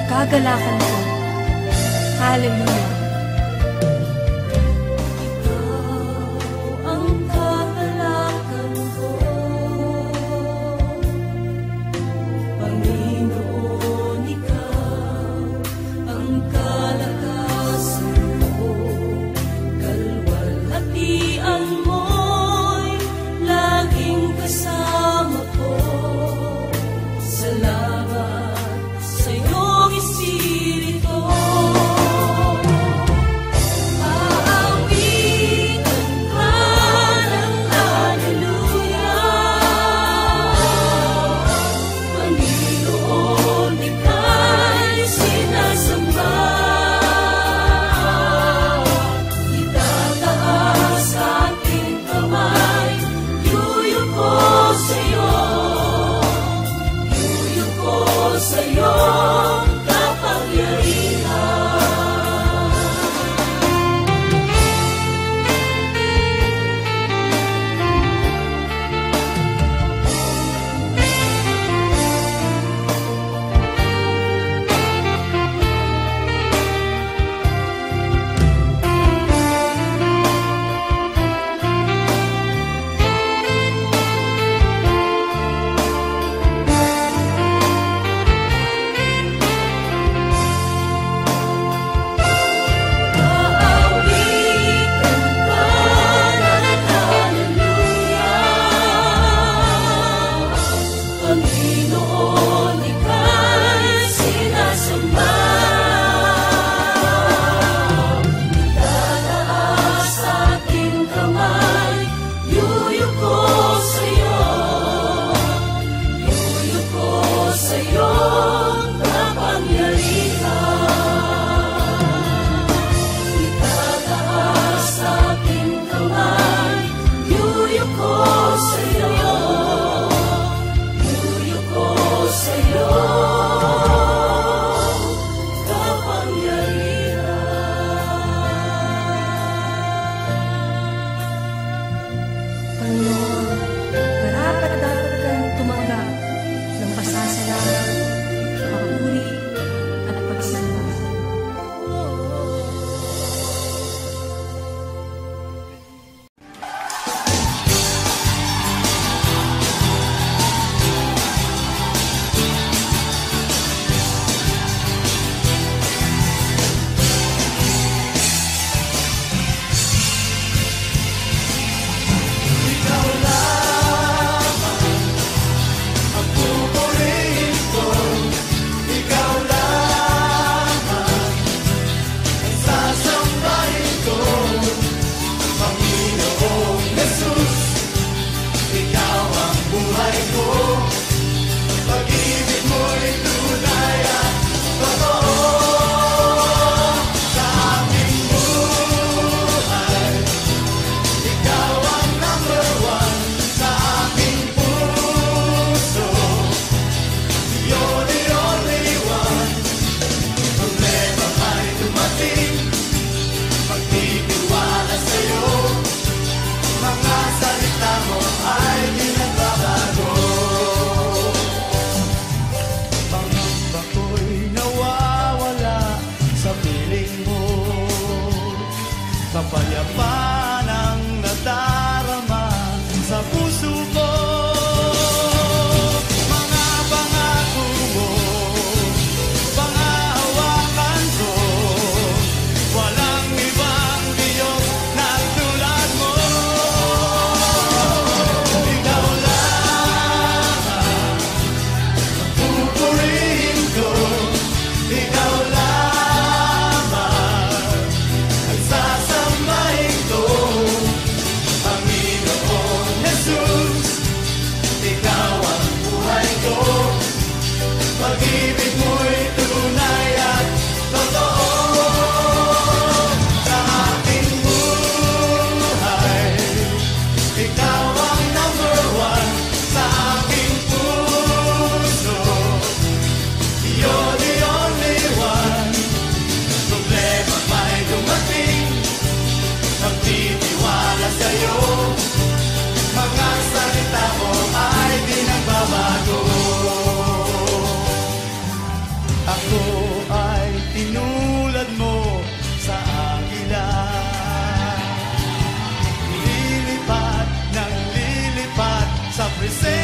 kagalakan ko. Hallelujah.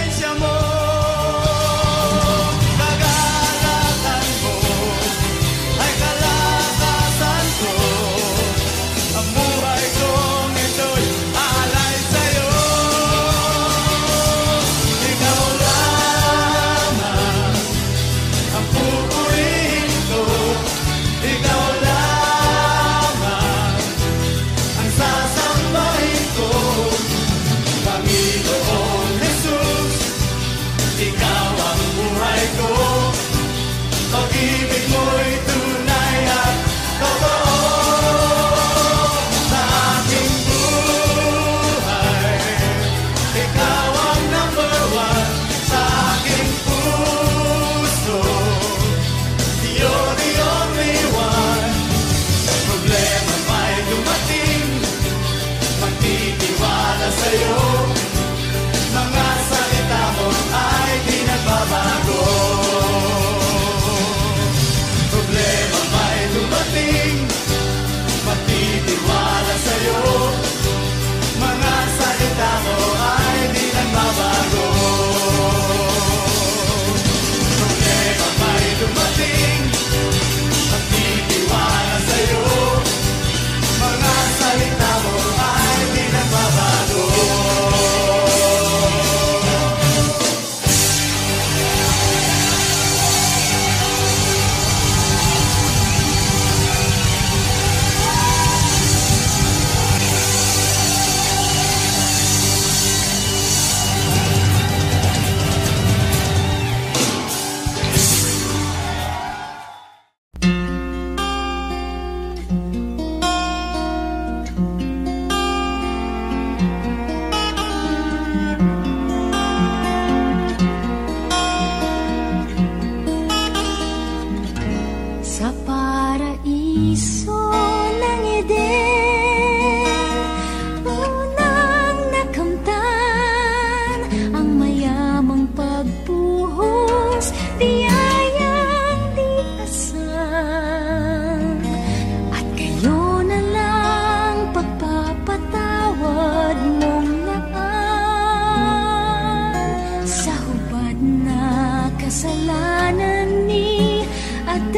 presensya mo. Kagalakan mo ay kalakasan ko. Ang buhay kong ito'y alay sa'yo. Ikaw lamang ang pupurihin ko. Ikaw lamang ang sasambahin ko. Panginoon Jesus, ikaw ang buhay ko. Pag-ibig mo'y tunay at totoo sa aking buhay. Ikaw ang number one sa aking puso. You're the only one. Problema may dumating, magtitiwala sa'yo. Mga salita mo ay di nagbabago. Problema may dumating, magtitiwala sa'yo. Mga salita mo ay di nagbabago. Problema may dumating, magtitiwala sa'yo. Mga salita mo ay di nagbabago. Sa paraiso ng Eden, unang nakamtan ang mayamang pagbuhos, biyayang di asang. At kayo na lang pagpapatawad mong naan sa hubad na kasalanan ni Adan.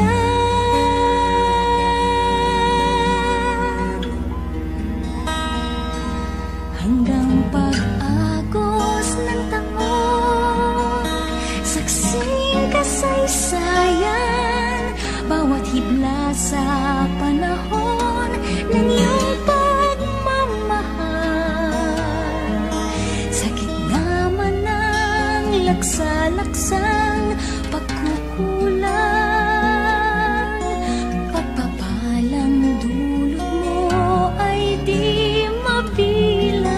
Hanggang pag-agos ng taon, saksing kasaysayan, bawat hibla sa panahon ng iyong pagmamahal. Sa gitna man ng laksa-laksang pagkukulang, pagpapalang dulot mo ay di mabilang.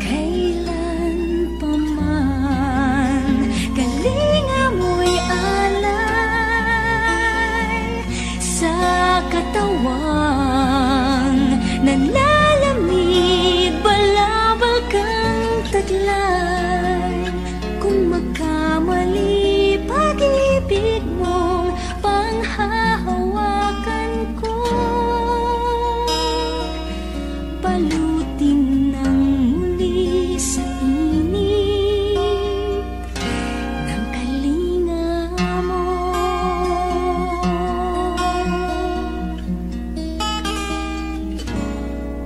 Kailan pa man kalinga mo'y alay sa katawang nanlalamig, balabal kang taglay. Kung magkamali pag-ibig mong panghahawakan ko, balutin ng muli sa init ng kalinga mo.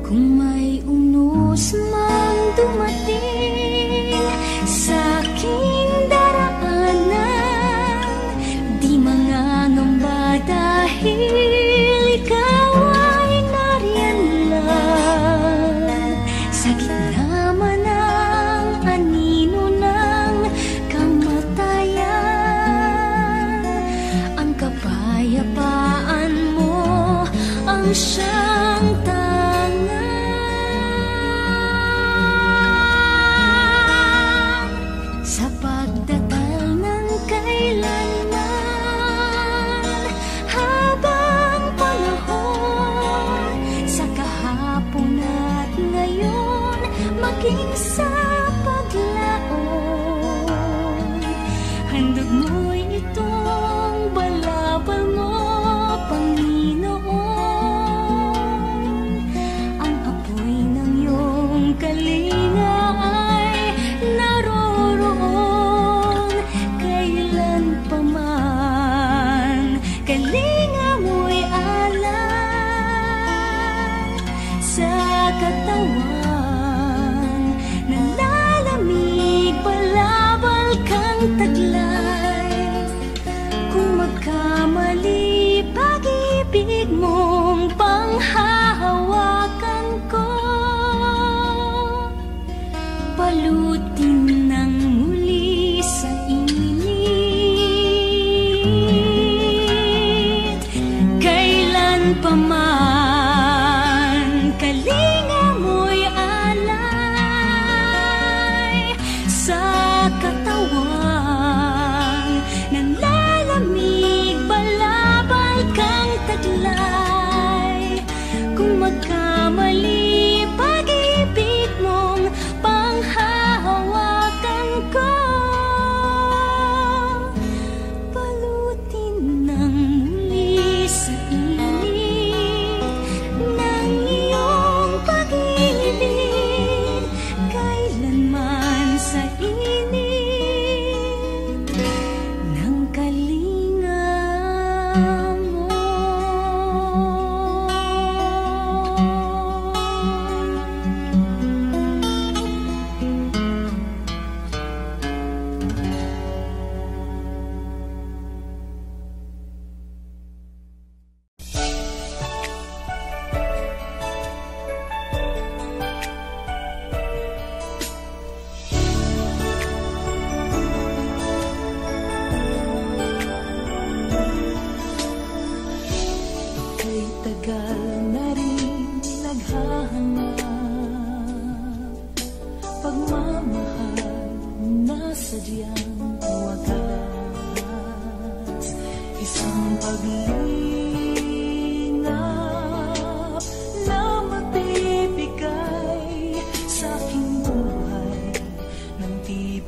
Kung may unos mang dumating sa aking daraanan, di mangangamba dahil ikaw ay nariyan lang. Sa gitna man ng anino ng kamatayan, ang kapayapaan mo ang siyang tangan. Sa pagdatal ng kailanman, habang panahon, sa kahapon at ngayon, maging sa paglaon, handog mo'y itong balabal mo, Panginoon.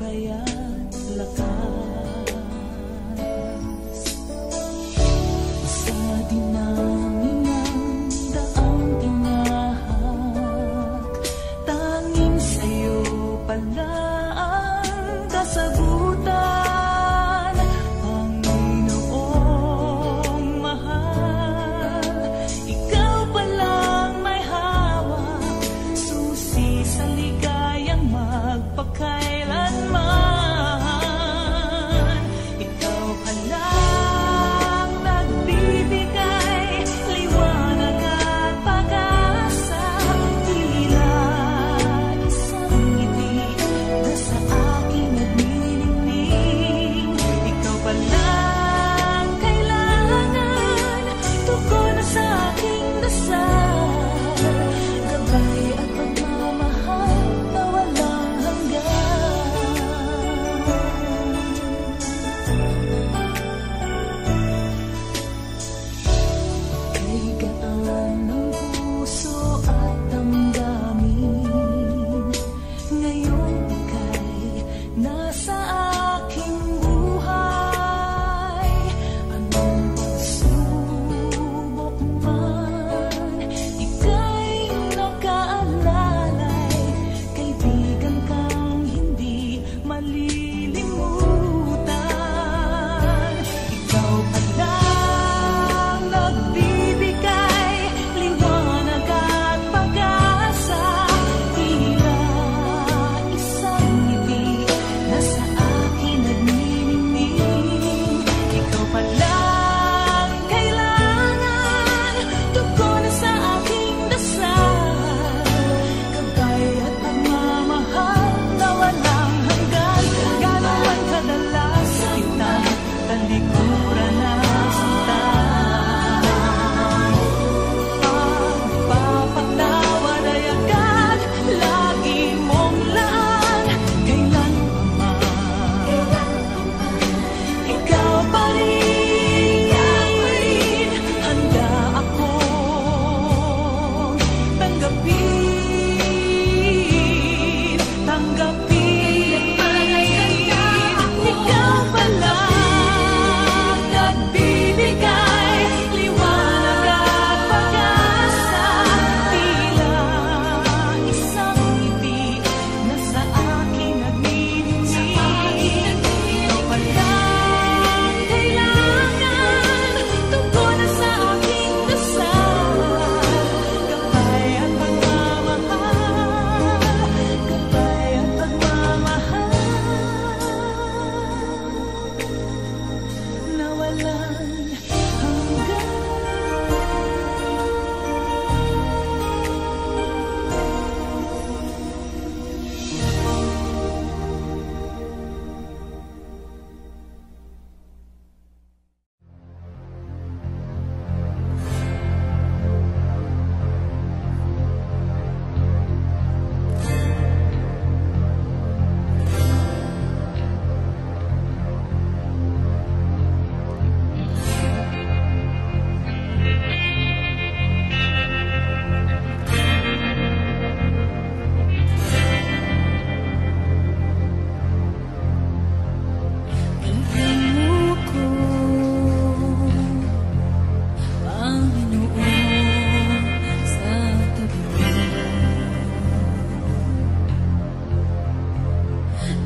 kaya't lakas. Sa dinaminang daang tinahak, tanging sa'yo pala ang kasagutan. Panginoong mahal, ikaw palang may hawak, susi sa ligayang magpakailanman. Ikaw palang nagbibigay liwanag at pag-asa, tila isang ngiti na sa aking nagniningning. Ikaw palang kailangan, tugon na sa aking dasal, gabay at pagmamahal na walang hanggan. Kay gaan ng puso at damdamin, ngayon ika'y nasa aking buhay. Anong pagsubok man, ika'y nakaalalay, kaibigan kang hindi malilimutan. Ikaw palang nagbibigay liwanag at pag-asa, tila isang ngiti na sa akin nagniningning. Ikaw palang kailangan, tugon na sa aking dasal, gabay at pagmamahal na walang hanggan. Gano'n man kadalas kitang talikuran na sintan, pagpapatawad ay agad lagi mong laan. Kailanman ikaw pa rin, handa akong tanggapin. Ikaw palang nagbibigay liwanag at pag-asa, tila isang ngiti na sa akin nagniningning. Ikaw palang kailangan, tugon na sa aking dasal, gabay at pagmamahal, gabay at pagmamahal na walang hanggan. Bigyan mo ko, Panginoon, sa tabi mo.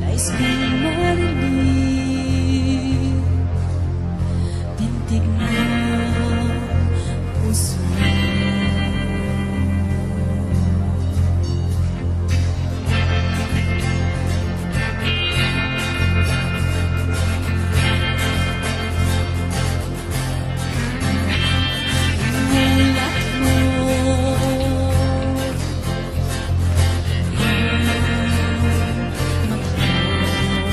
Nais kong marinig tintig ng puso mo. Imulat mo ang mata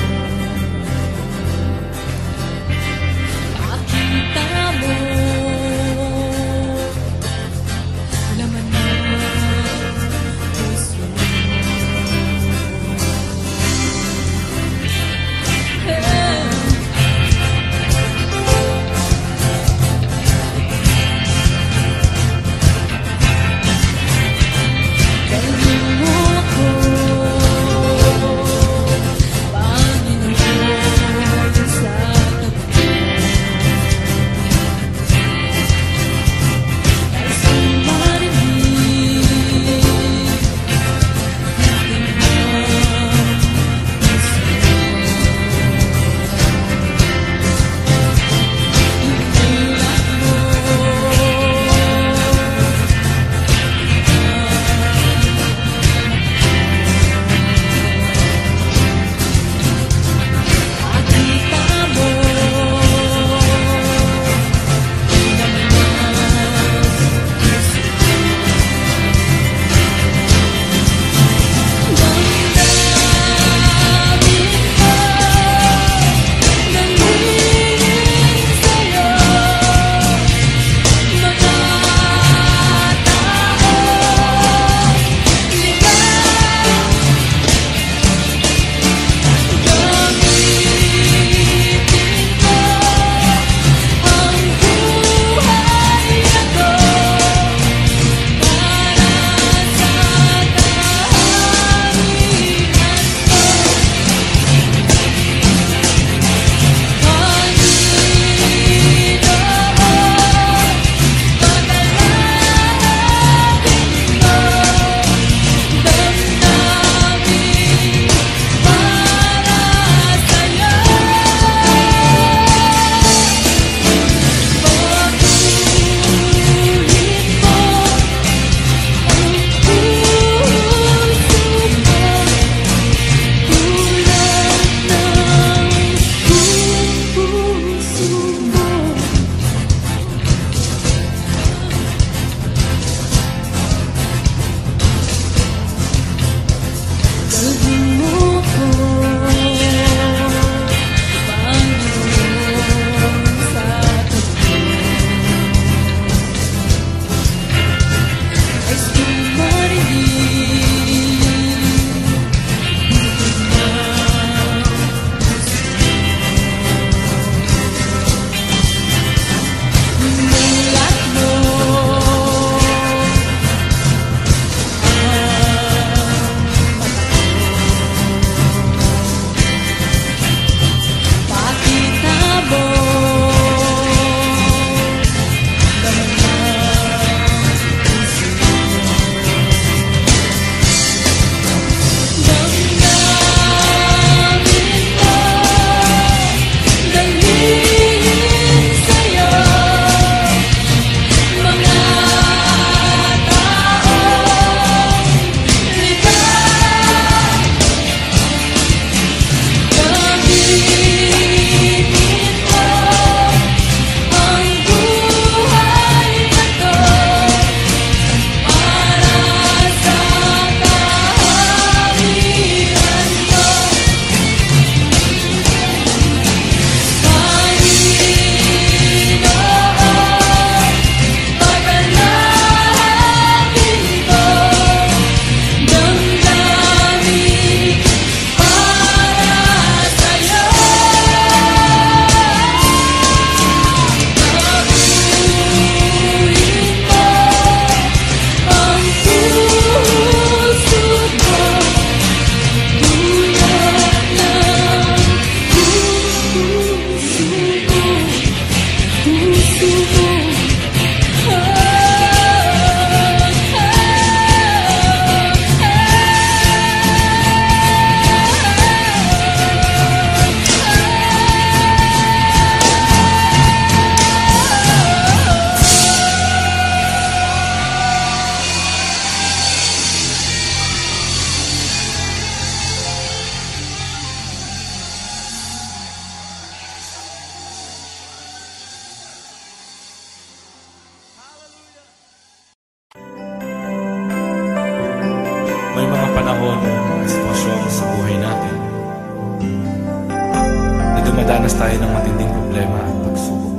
Dumadanas tayo ng matinding problema at pagsubok.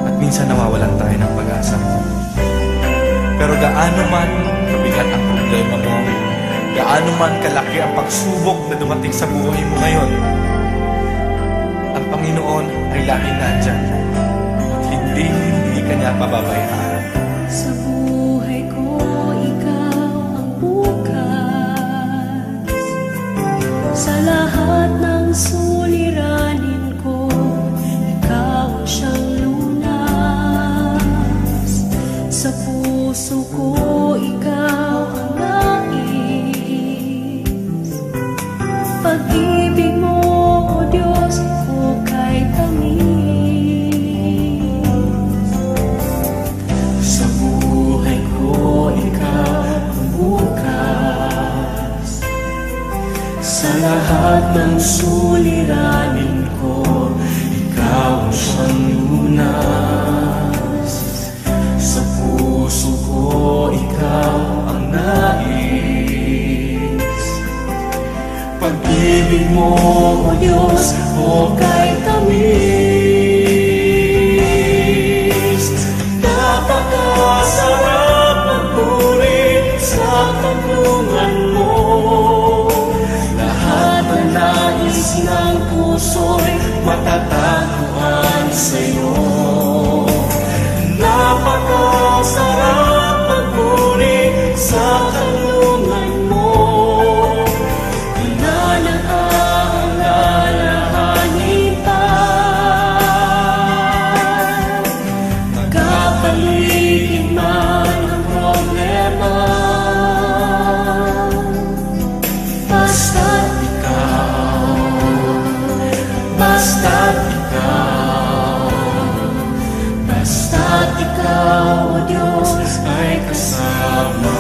At minsan nawawalan tayo ng pag-asa. Pero gaano man kabigat ang problema mo, gaano man kalaki ang pagsubok na dumating sa buhay mo ngayon, ang Panginoon ay laging nandyan at hindi ka niya pababayaan. Sa buhay ko, ikaw ang bukas. Sa lahat ng suliranin ko, ikaw ang siyang lunas. Sa puso ko, ikaw ang nais. Pag-ibig mo, O Diyos, hukay tamis. Sa buhay ko, ikaw ang bukas. Sa lahat ng suliranin ko, ikaw ang siyang lunas. Sa puso ko, ikaw ang nais. Pag-ibig mo, O Diyos, hukay tamis. Napakasarap magpuri sa tulungan mo. Lahat ng nais ng puso'y matatagpuan sa'yo. Napakasarap magpuri sa tulungan mo. Wala na ang alalahanin pa. Magkapaligid man ang problema, basta't ikaw, basta't ikaw, basta't ikaw, O Diyos, ay kasama.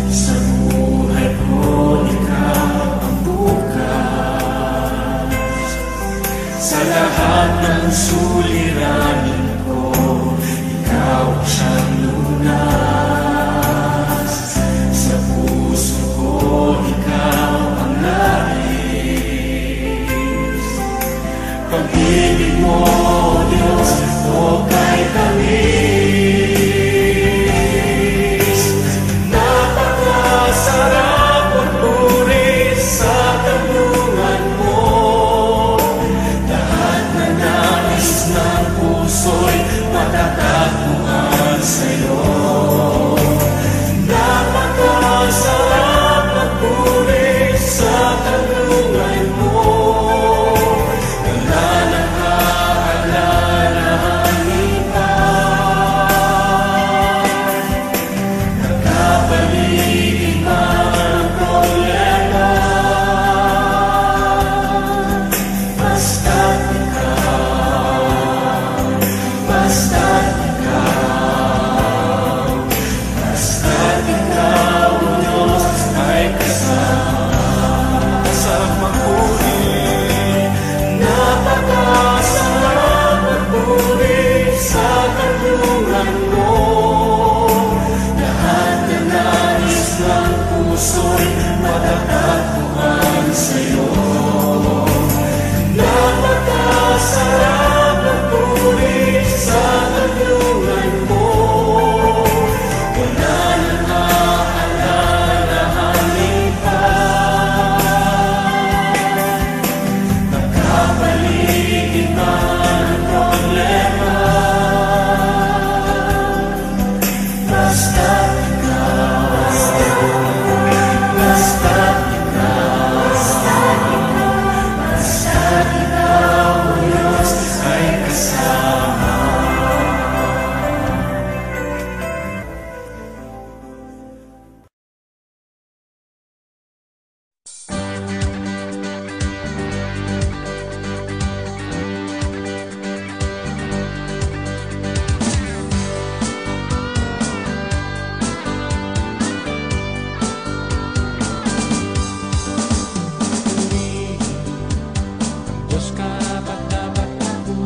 Sa buhay ko, ikaw ang bukas. Sa lahat ng suliranin ko, ikaw ang siyang lunas. Sa puso ko, ikaw ang nais. Pag-ibig mo, O Diyos, hukay tamis. Napakasarap magpuri sa tulungan mo. Lahat na nais ng puso'y matatagpuan sa'yo. Napakasarap magpuri sa tulungan mo. Wala nang aalalahanin pa. Nagkapaligid man ang problema, basta't ikaw, basta't ikaw, basta't ikaw, O Diyos, ay kasama. Sarap magpuri, napakasarap magpuri sa tulungan mo. Lahat na nais ng puso'y matatagpuan sa'yo. Napakasarap magpuri sa tulungan mo. Wala nang aalalahanin pa. Nagkapaligid man ang problema, basta't ikaw, basta't ikaw, basta't ikaw, O Diyos, ay kasama. Diyos ka ba't dapat ako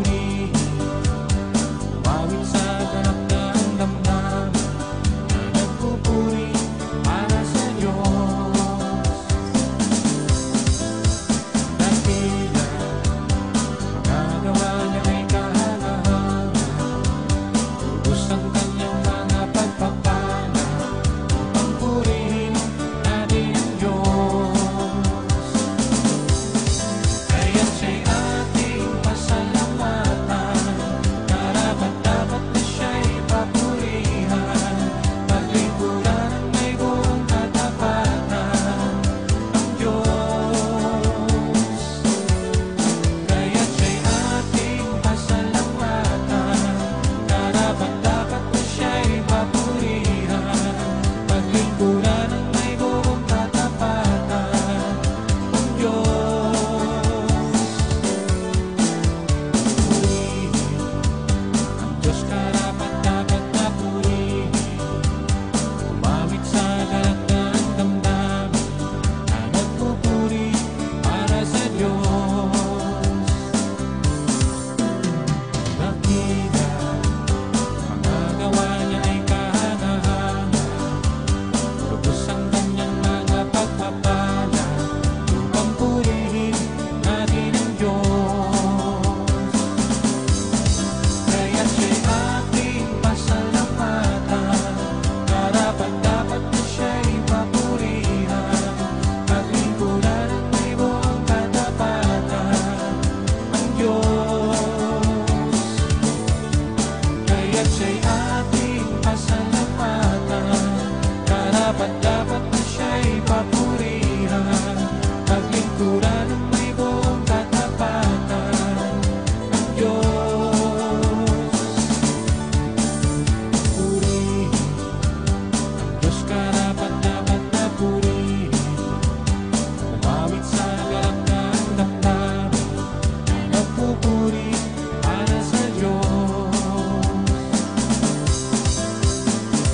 pagpupuri para sa Diyos.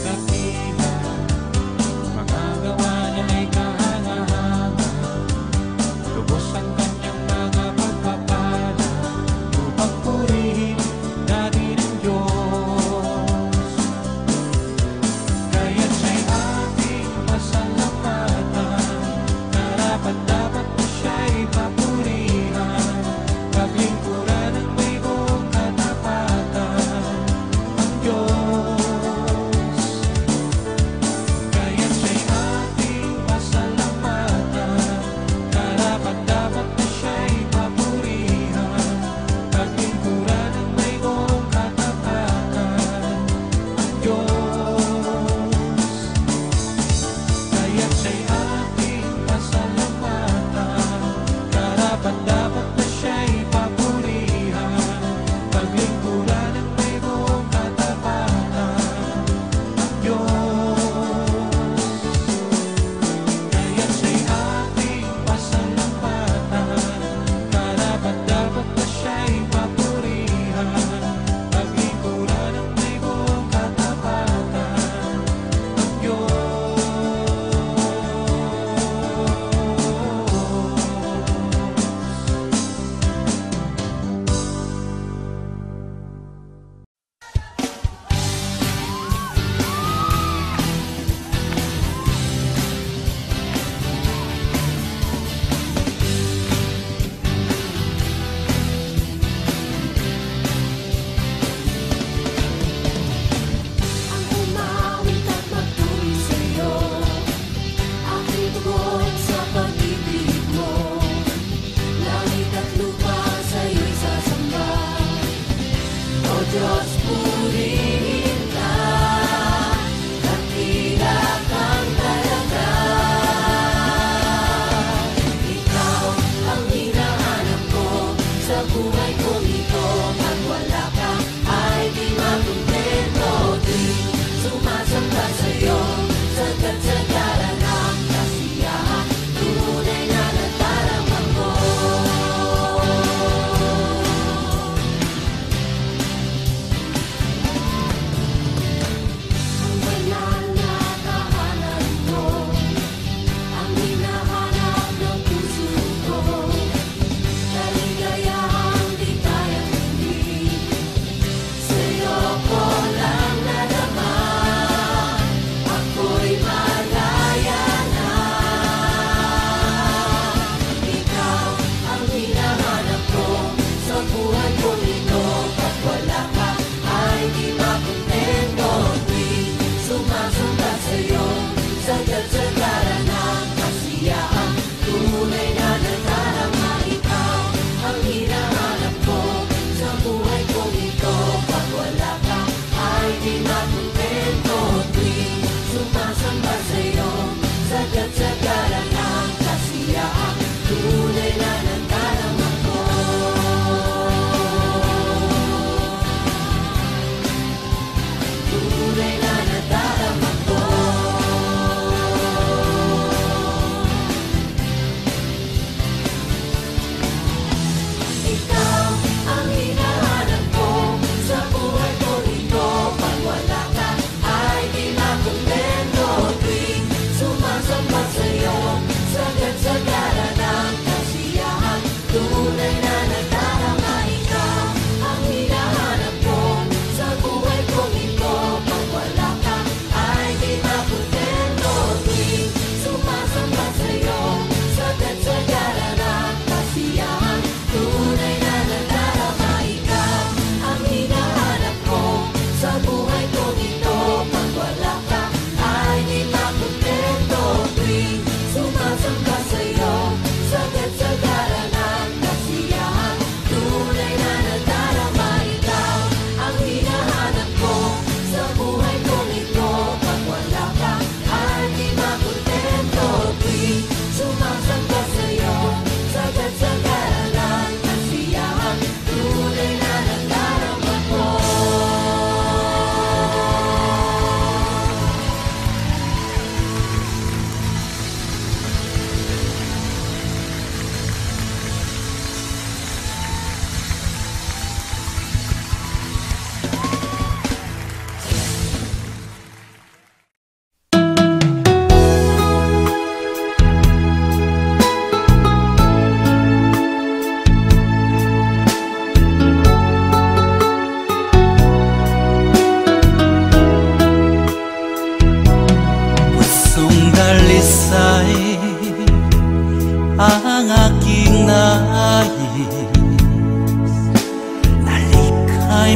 Dakila, mga gawa niya ay kahanga-hanga, lubos ang kanyang mga pagpapala, upang purihin natin ang Diyos. Kaya't siya'y ating pasalamatan, karapat-dapat na siya'y papurihan, paglingkuran ng may buong katapatan ang Diyos. Kaya't siya'y ating pasalamatan, karapat-dapat na siya'y papurihan, paglingkuran ng may buong katapatan ang Diyos. Kaya't siya'y ating pasalamatan, karapat-dapat na siya'y papurihan, paglingkuran ng may buong katapatan ang Diyos. Kaya't siya'y ating pasalamatan, karapat-dapat na siya'y papurihan, paglingkuran ng may buong katapatan ang Diyos. Ang umawit at magturi sa'yo, aking tugon sa pag-ibig mo. Langit at lupa sa'yo'y sasamba. O Diyos, purihin ka, dakila kang talaga. Ikaw ang hinahanap ko sa buhay kong ito. Pag wala ka ay di makontento. Tuwing sumasamba sa'yo, sagad-sagaran ang kasiyahan, tunay na nadarama ko. Ang banal na tahanan mo, ang hinahanap ng puso ko. Kaligayahang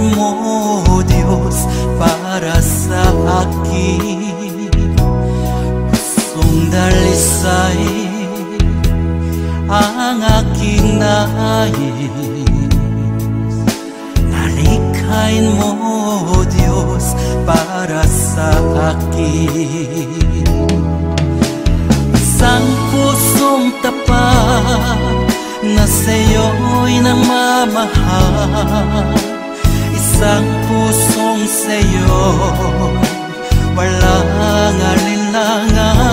Nalikhay mo, Diyos, para sa akin. Pusong dalisay ang aking nais. Nalikhay mo, Diyos, para sa akin. Isang pusong tapat na sa'yo'y namamahal. Isang pusong sa'yo, walang alinlangan.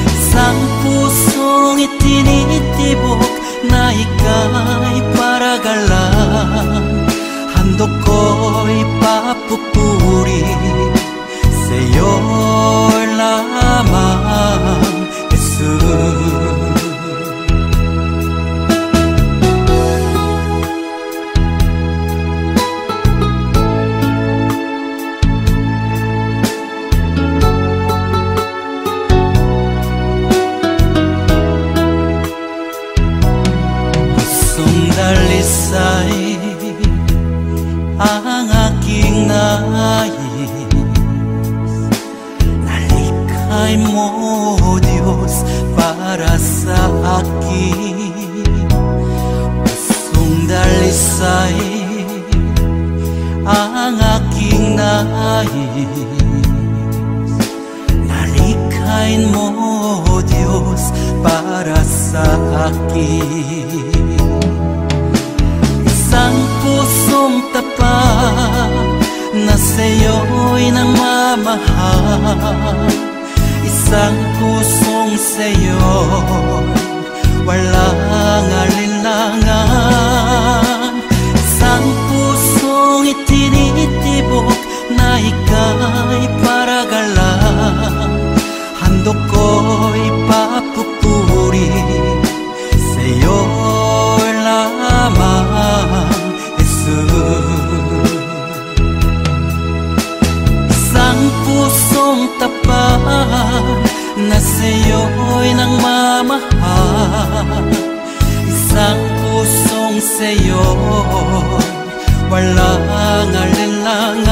Isang pusong itinitibok na ika'y paragalan. Handog ko'y papupuri sa'yo lamang, Jesus. Dalisay ang aking nais. Nalikhay mo, Diyos, para sa akin. Pusong dalisay ang aking nais. Nalikhay mo, Diyos, para sa akin. Isang pusong tapat na sa'yo'y namamahal. Isang pusong sa'yo, walang alinlangan. Isang pusong itinitibok na ika'y paragalan. Handog ko'y papupuri sa'yo lamang, Jesus. Isang pusong tapat na sa'yo'y nagmamahal. Isang pusong sa'yo, walang alinlangan.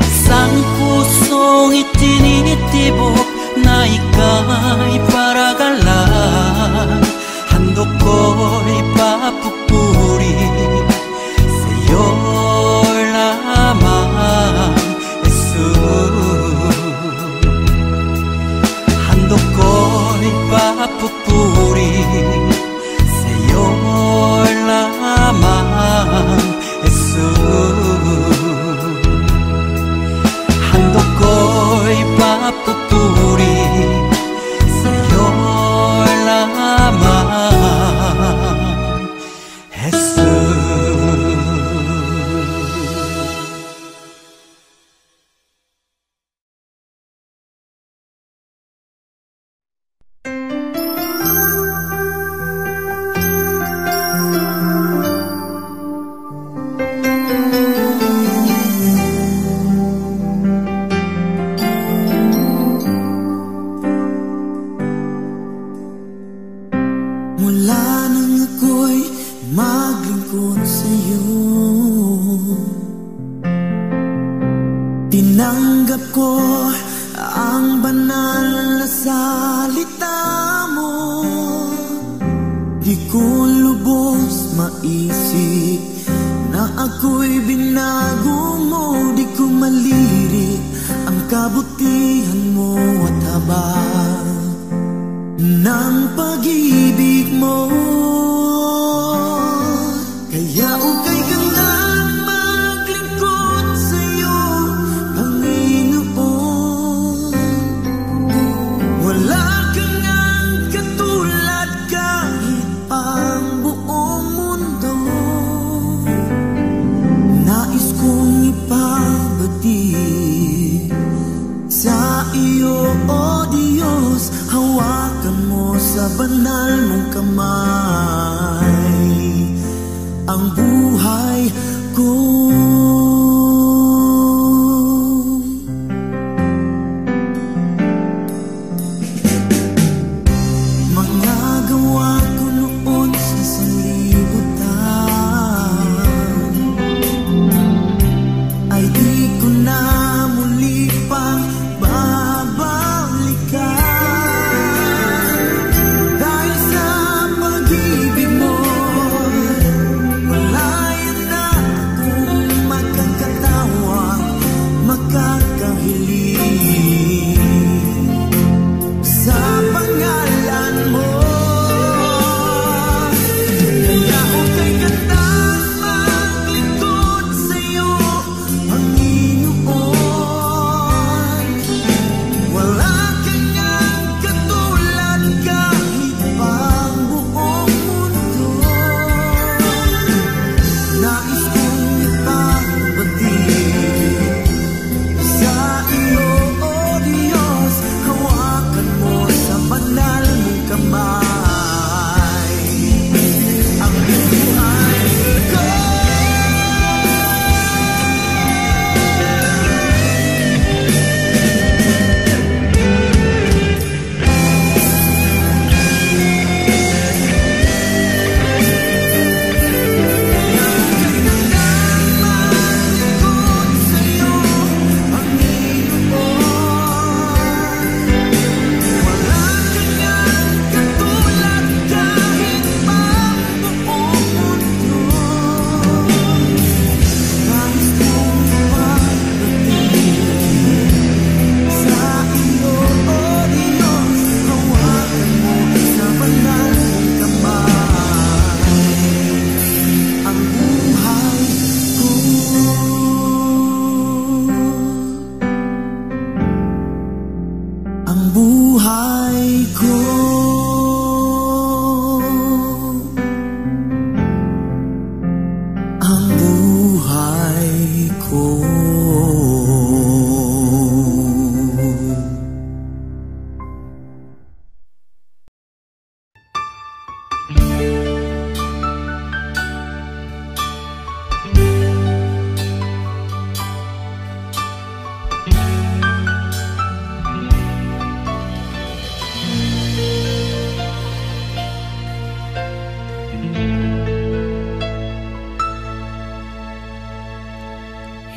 Isang pusong itinitibok na ika'y paragalan. Handog ko'y papupuri sa'yo lamang, Jesus. Handog ko'y papupuri sa'yo lamang, Jesus. Handog ko'y papupuri sa'yo lamang, tinanggap ko ang banal na salita mo. Di ko lubos maisip na ako'y binago mo. Di ko malirik ang kabutihan mo at habag ng pag-ibig mo. Kaya ukay kang maglingkod sa'yo, Panginoon. Wala kang ang katulad kahit ang buong mundo. Nais kong ipabati sa iyo, O Diyos. Hawakan mo sa banal mong kamay.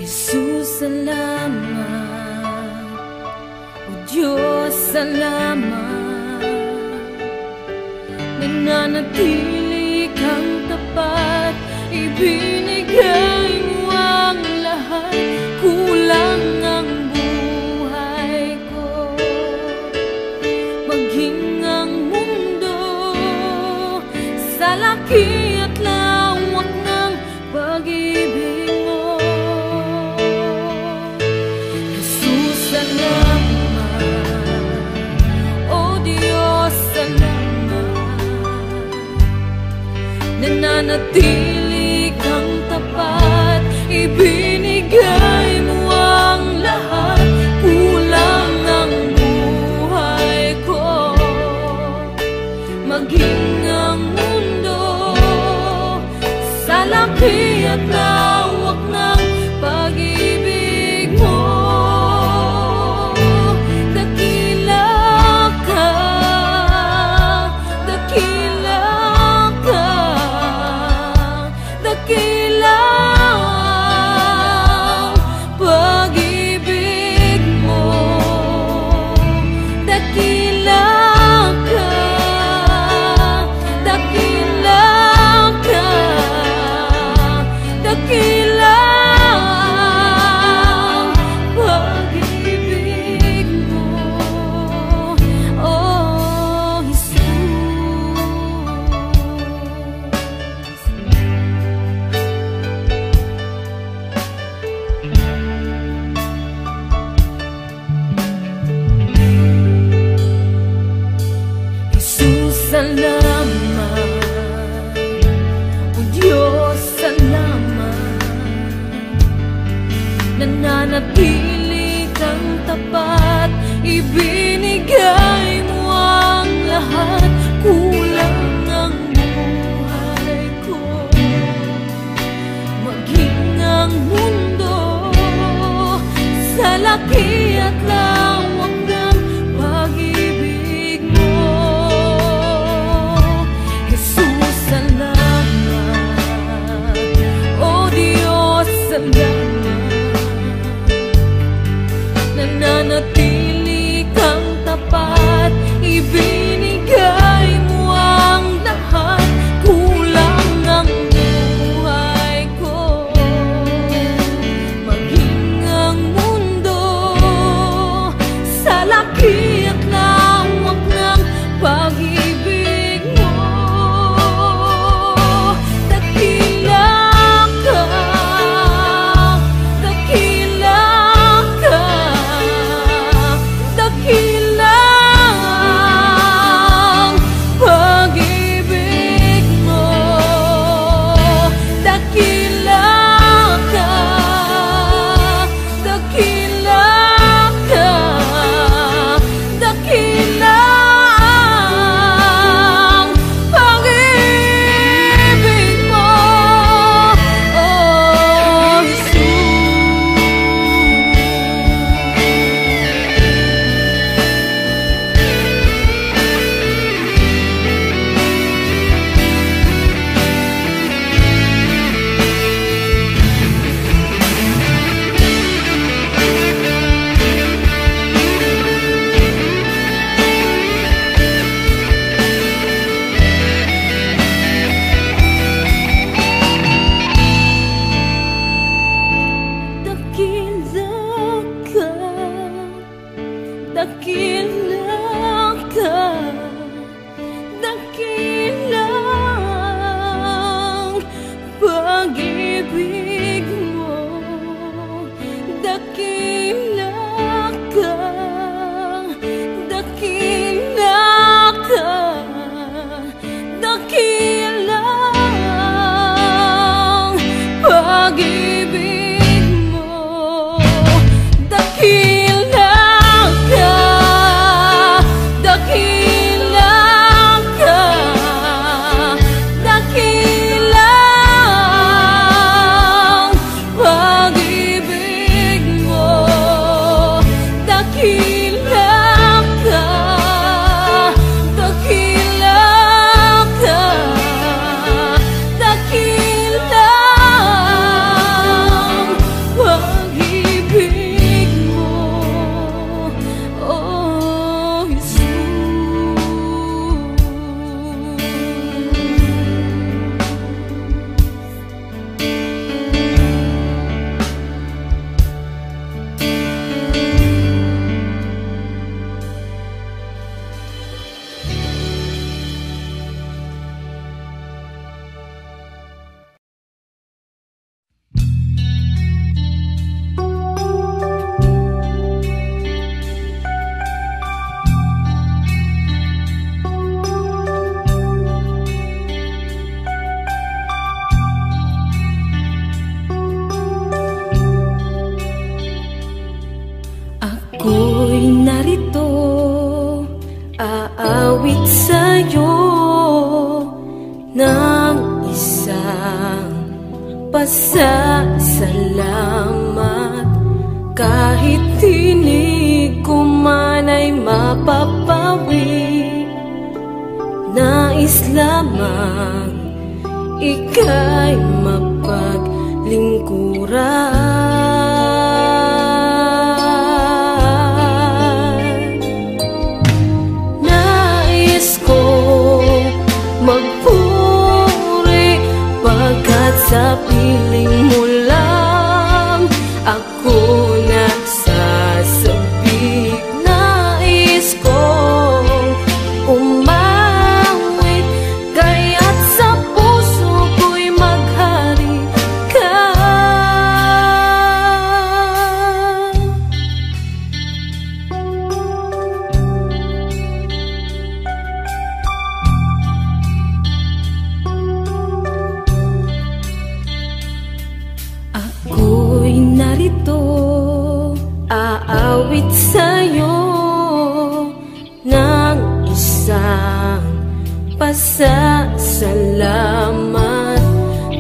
Jesus, salamat. O Diyos, salamat. Nananatili kang tapat, ibinigay mo ang lahat. Kulang ang buhay ko, maging ang mundo sa laki at lawak ng pag-ibig mo. Jesus, salamat. O Diyos, salamat. Nananatili kang tapat, ibinigay mo ang lahat. Kulang ang buhay ko, maging ang mundo sa laki at lawak ng pag-ibig mo. Dakila ka, dakila ka, dakila ang pag-ibig mo. Dakila ka, dakila ka, dakila ang pag-ibig mo. Oh, Jesus. Jesus, salamat. O Diyos, salamat. Nananatili kang tapat, ibinigay mo ang lahat. Kulang ang buhay ko, maging ang mundo sa laki at lawak ng pag-ibig mo. Jesus, salamat. O Diyos, salamat. Nananatili kang tapat, ibinigay pasasalamat. Kahit tinig ko man ay mapapawi, nais lamang ika'y mapaglingkuran. Nais kong magpuri pagkat sa piling mo lang ako nagsasabik. Nais kong umawit kaya't sa puso ko'y maghari ka. Ako'y narito, aawit sa'yo ng isang pasasalamat.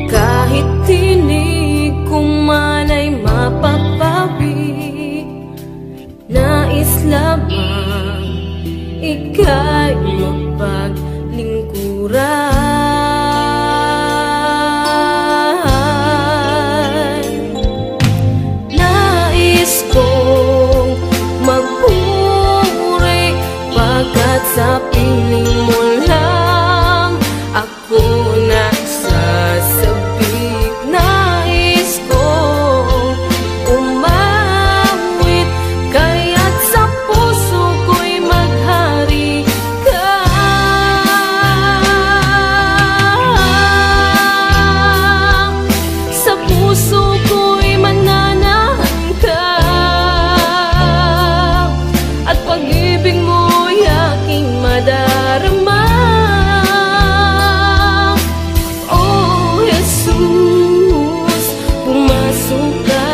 Kahit tinig ko man ay mapapawi, nais lamang ika'y mapaglingkuran. Nais kong magpuri pagkat sa piling mo lang ako nagsasabik. Nais kong umawit kaya't sa puso ko'y maghari ka. Sa puso ko'y mananahan ka, at pag-ibig mo'y aking madarama. Oh Jesus, pumasok ka.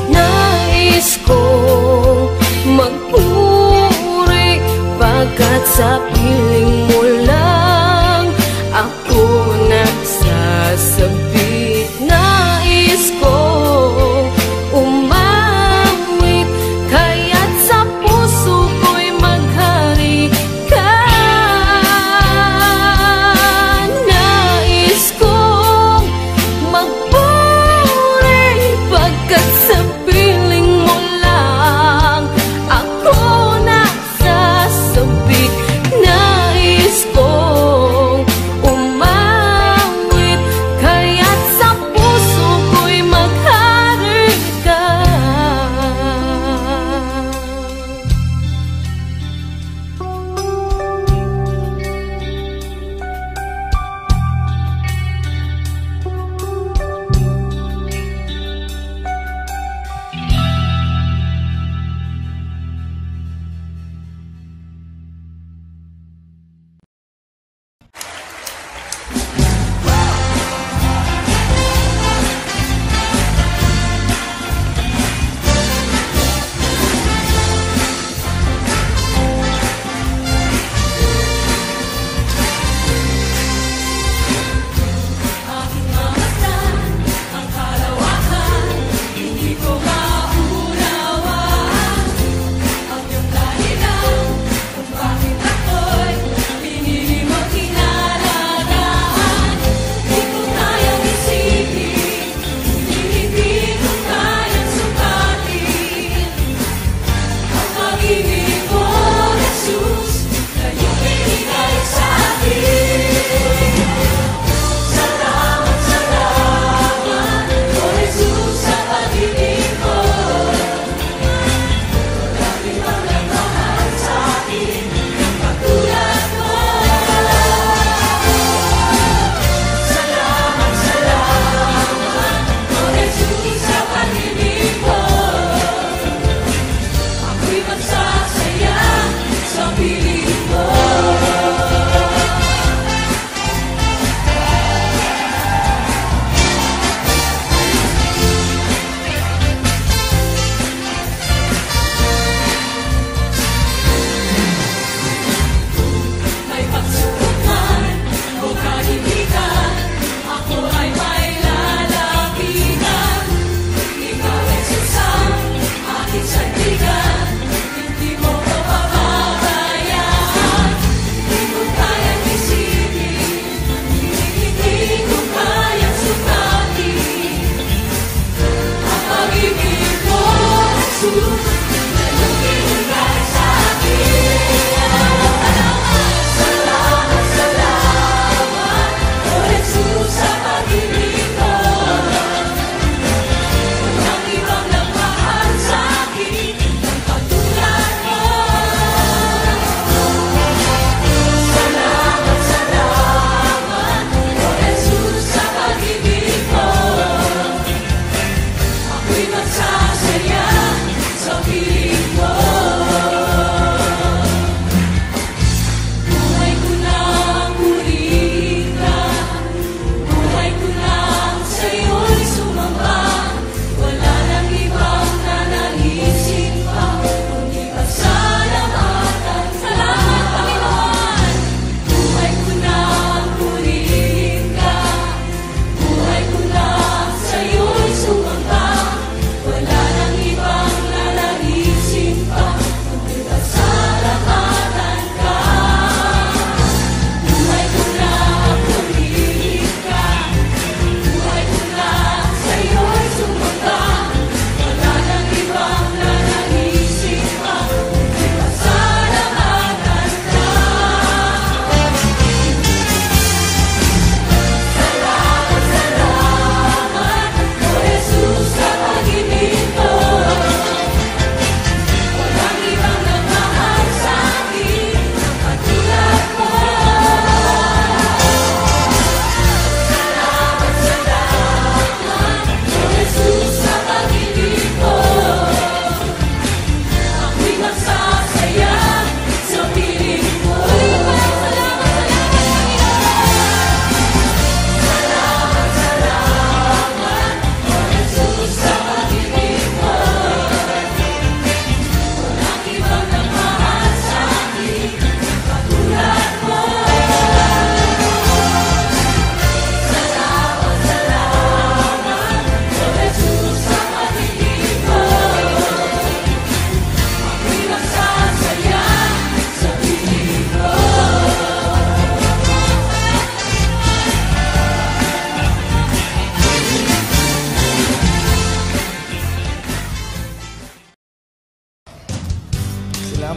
Nais kong magpuri pagkat sa piling mo lang ako nagsasabik. Nais kong umawit kaya't sa puso ko'y maghari ka. Nais kong magpuri pagkat sa piling mo lang ako nagsasabik.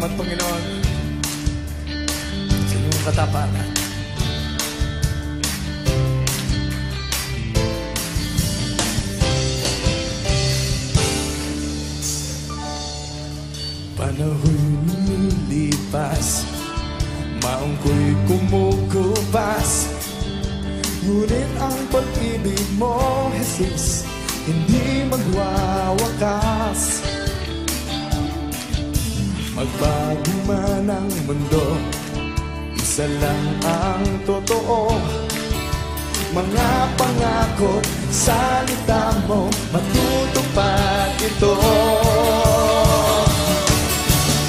Salamat, Panginoon, sa inyong katapatan. Panahoy lumilipas, maong ko'y kumukupas, ngunit ang pag-ibig mo, Jesus, hindi magwawakas. Magbago man ang mundo, isa lang ang totoo. Mga pangako, salita mo, matutupad ito.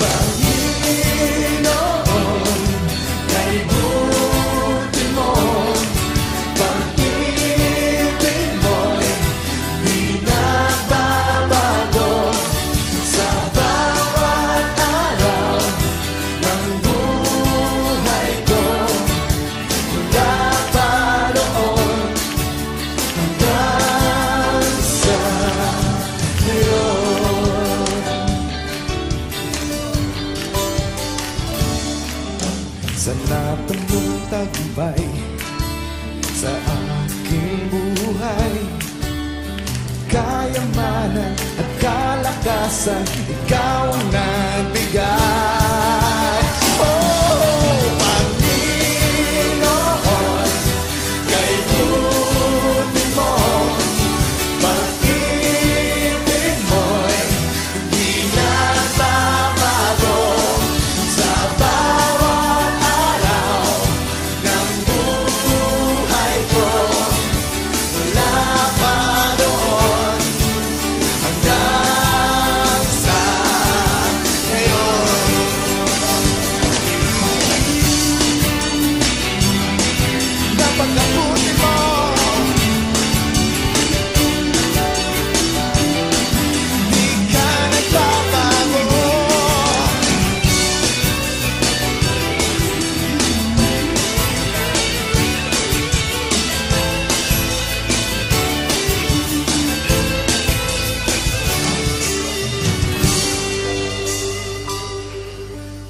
Panginoon, kay buti mo, pag-ibig mo'y di nagbabago sa bawat araw ng buhay ko. Mula pa noon hanggang sa ngayon. Sa lahat mong tagumpay sa aking buhay, kayamanan at kalakasan, ikaw ang nagbigay. Oh, Panginoon, kay buti mo, pag-ibig mo'y di nagbabago sa bawat araw ng buhay ko. Mula pa doon hanggang sa ngayon. Napakabuti mo, di ka nagbabago.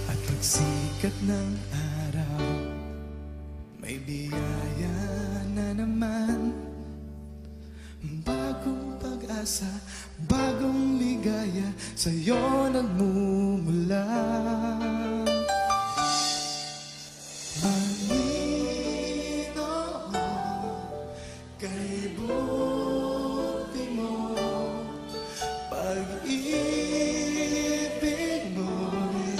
At pagsikat ng araw, may biyaya na naman. Bagong pag-asa, bagong ligaya, sa'yo nagmumula. Panginoon, kay buti mo, pag-ibig mo'y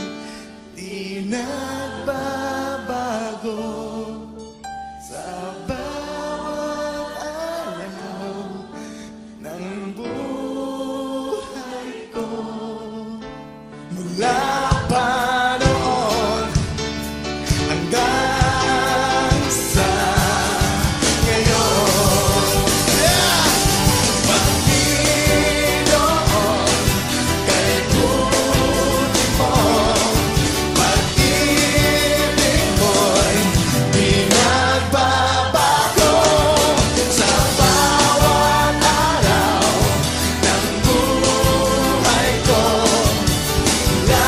di nagbabago sa bawat araw ng buhay ko. Mula pa noon hanggang sa ngayon. Yeah! Panginoon, kay buti mo, pag-ibig mo'y di nagbabago sa bawat araw ng buhay ko. Mula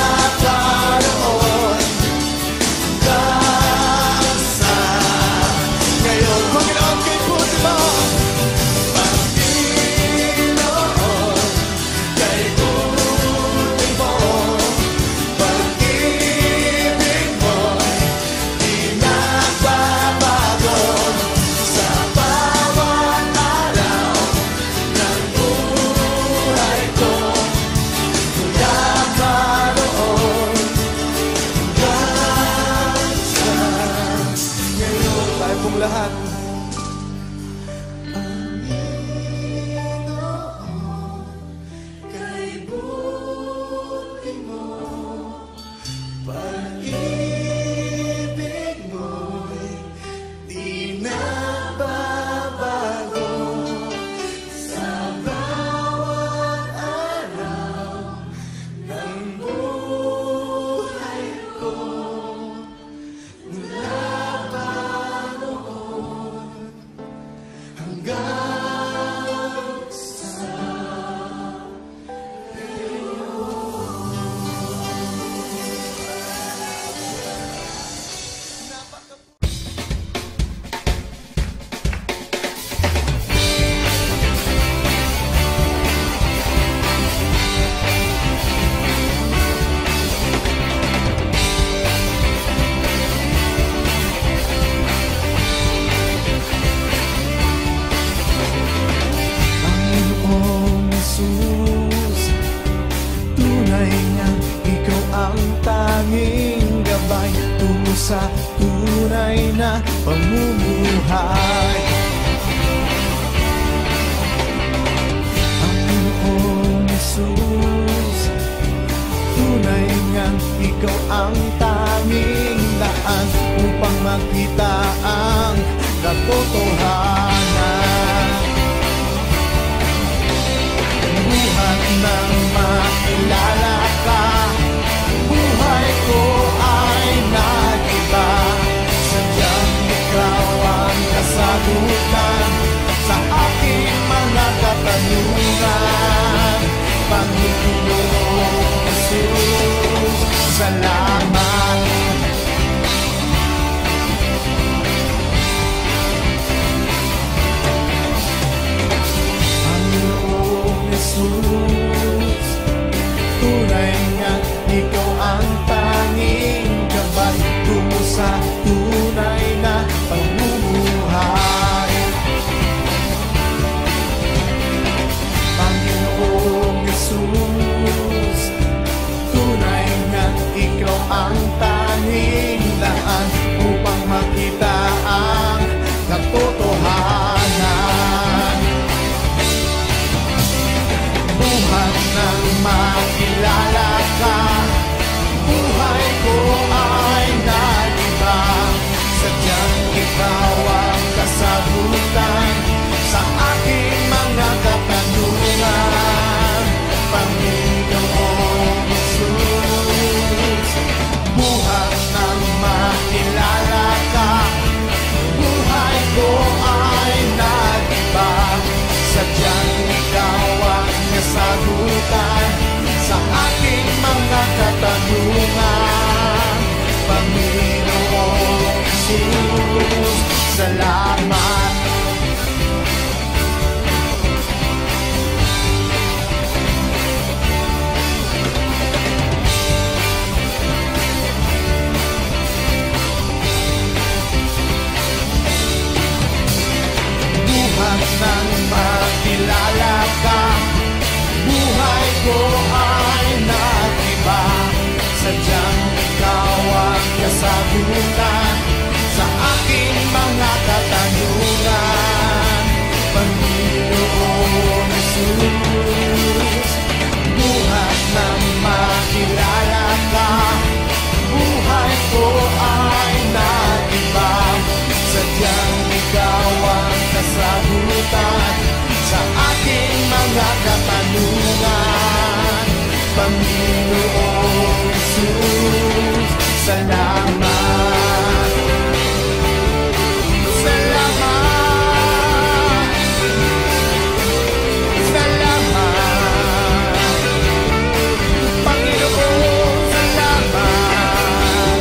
tanging gabay tungo sa tunay na pamumuhay. Ang Panginoong Jesus, tunay ngang ikaw ang tanging daan upang makita ang katotohanan. Buhat nang makilala ka, buhay ko ay nag-iba. Sadyang ikaw ang kasagutan sa aking mga katanungan. Panginoong Jesus, salamat. Panginoong Jesus, tunay nga ikaw ang tanging gabay tungo sa tunay na pamumuhay. Panginoong Jesus, tunay nga ikaw ang tanging daan upang makita ang katotohanan. Buhat nang makilala ka, buhay ko ay nag-iba. Sadyang ikaw ang kasagutan sa aking mga katanungan. Panginoong Jesus, buhat nang makilala ka, buhay ko ay nag-iba. Sadyang ikaw ang kasagutan sa aking mga katanungan. Panginoong Jesus, salamat. Buhat nang makilala ka, buhay ko ay nag-iba. Sadyang ikaw ang kasagutan sa aking mga katanungan. Panginoong Jesus, buhat nang makilala ka, buhay ko ay nag-iba. Sadyang ikaw ang kasagutan sa aking mga katanungan. Panginoong Jesus, salamat. Salamat. Salamat. Panginoon, salamat.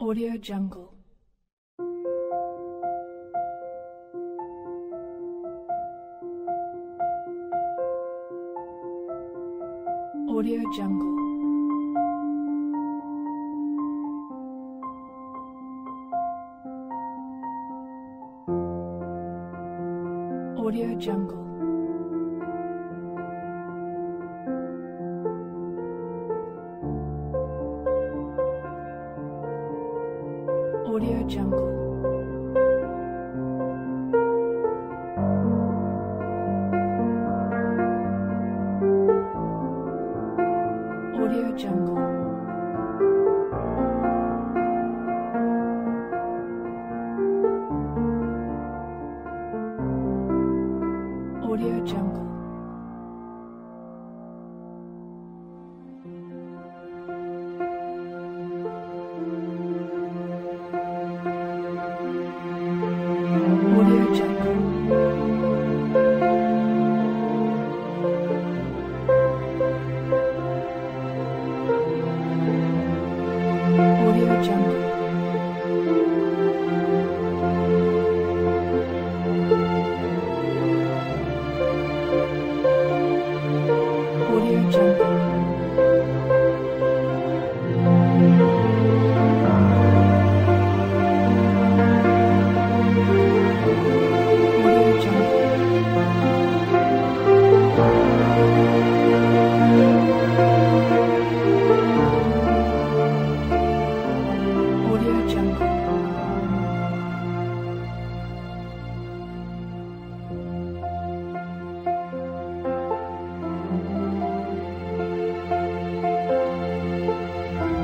Audio Jungle. Audio Jungle. Audio Jungle. Audio Jungle. Audio Jungle. Audio Jungle. Audio Jungle. Audio Jungle. Audio Jungle. Audio Jungle. Audio Jungle.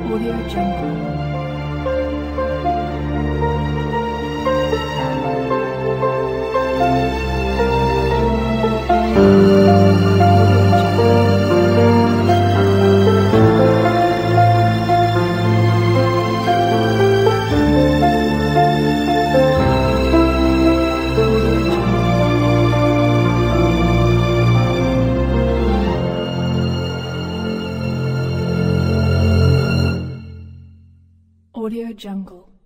Audio Jungle. Audio Jungle.